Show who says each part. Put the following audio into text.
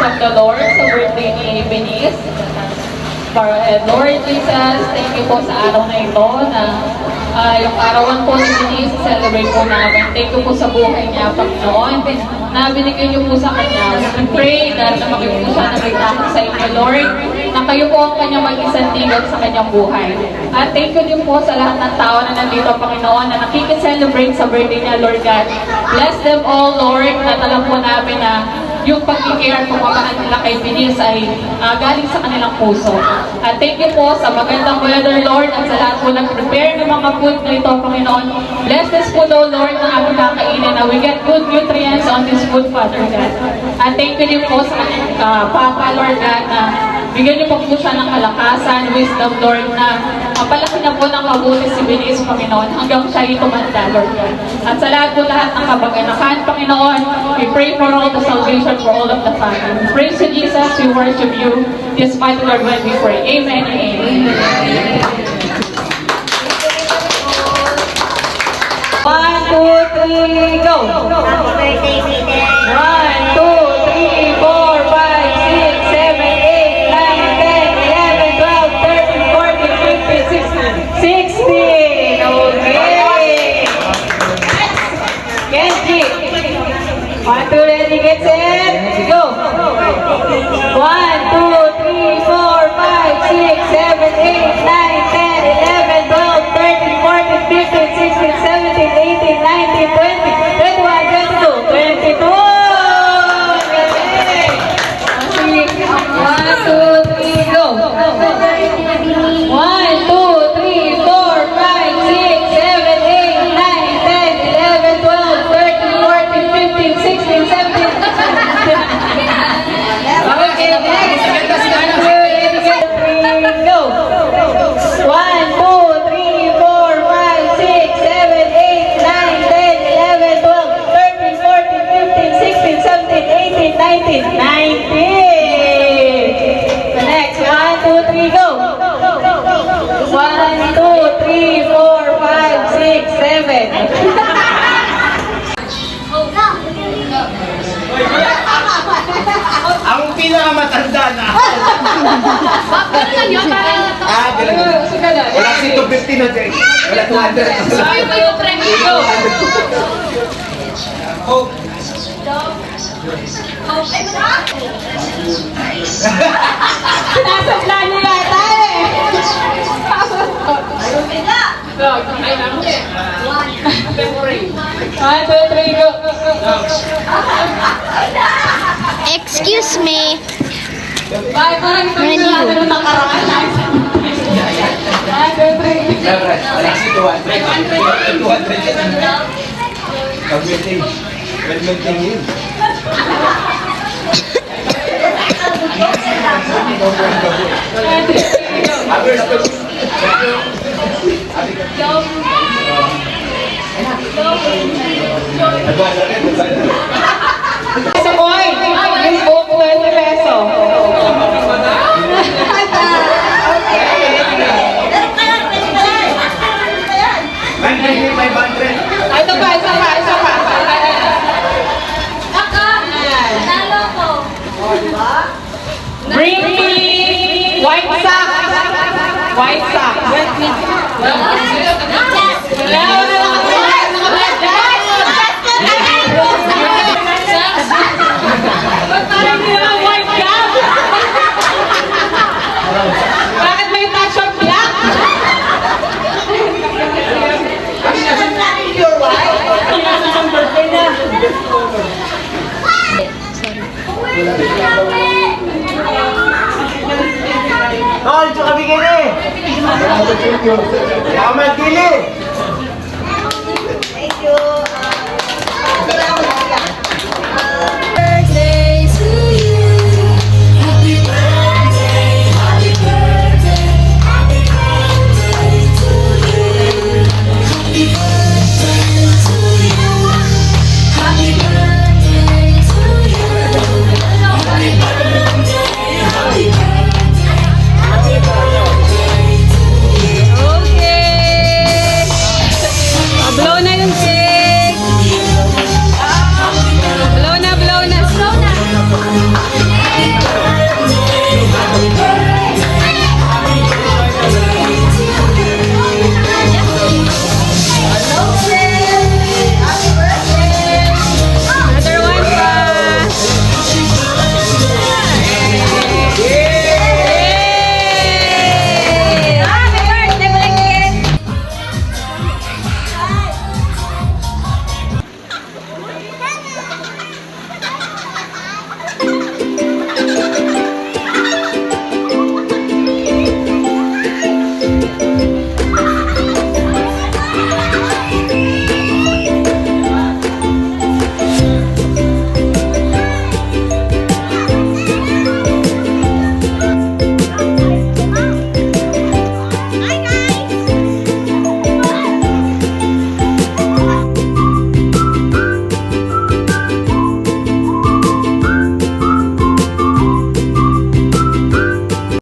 Speaker 1: of the Lord sa birthday ni Benice. Lord Jesus, thank you po sa araw na ito na yung arawan po ni Benice, celebrate po namin. Thank you po sa buhay niya, Panginoon, na binigyan niyo po sa kanya. We pray that na makita po siya na may takot sa inyo, Lord, na kayo po ang kanyang mag-isang tigod sa kanyang buhay. At thank you din po sa lahat ng tao na nandito, Panginoon, na nakikiselebrate sa birthday niya, Lord God. Bless them all, Lord, at alam po namin na yung pag-care at pagmamahal nila kay Benice ay galing sa kanilang puso. At thank you po sa magandang weather, Lord, at sa lahat po nag-prepare ng mga food na ito, Panginoon. Bless this food, O Lord, na aming kakainin, na we get good nutrients on this food, Father God. At thank you din po sa kanyang Papa, Lord God, na bigyan niyo po siya ng kalakasan, wisdom, Lord, na mapalaki na po ng mabuti si Benice, Panginoon, hanggang siya ay tumanda, Lord God. At sa lahat ng kabag-anakan, Panginoon, we pray for all the salvation for all of the family. We praise you, Jesus. We worship you. Despite the Lord when we pray. Amen and amen. 1, 2, 3, go! 1, 2, 3, 4, 5, 6, 7, 8, 9, 10, 11, 12, 13, 14, 15, 16. Okay! Kenji! 1, 2, ready, get set, go! 1, 2, 3, 4, 5, 6, 7, 8, 9, 10, 11, 12, 13, 14, 15, 16, 17, 18, 19, 20, 21, 22, 22! Okay! 1, 2, 3, go! 1, 2, 3, 4, 5, 6, 7, 8, 9, 10, 11, 12, 13, 14, 15, 16, 17, okay, next. 1, 2, 3, go. 1, 2, 3, 4, 5, 6, 7, 8, 9, 10, 11, 12, 13, 14, 15, 16, 17, 18, 19, 19. The next. 1, 2, 3, go. 1, 2, 3, 4, 5, 6, 7.
Speaker 2: Ang pinakamatanda na.
Speaker 1: Bakit lang yun?
Speaker 2: Gano'n. Wala si 250 na dyan. Wala 200.
Speaker 1: Sorry po yung premium ko.
Speaker 2: Hope.
Speaker 1: Nasa plan niya yata eh. Ay, namu eh. 1, 2, 3, go.
Speaker 3: Excuse me.
Speaker 1: Bye, parang ito yung natin ng nakaraan. 1, 2, 3.
Speaker 2: Wala si 200. 200. Pag-meeting. Pag-meeting yun.
Speaker 1: Kasi boy, yung book 20 peso. Ito pa, isa pa. Bring me white socks. White socks. Bakit may touch of black?
Speaker 2: Tol, tsaka bigay na eh. Tama, dili.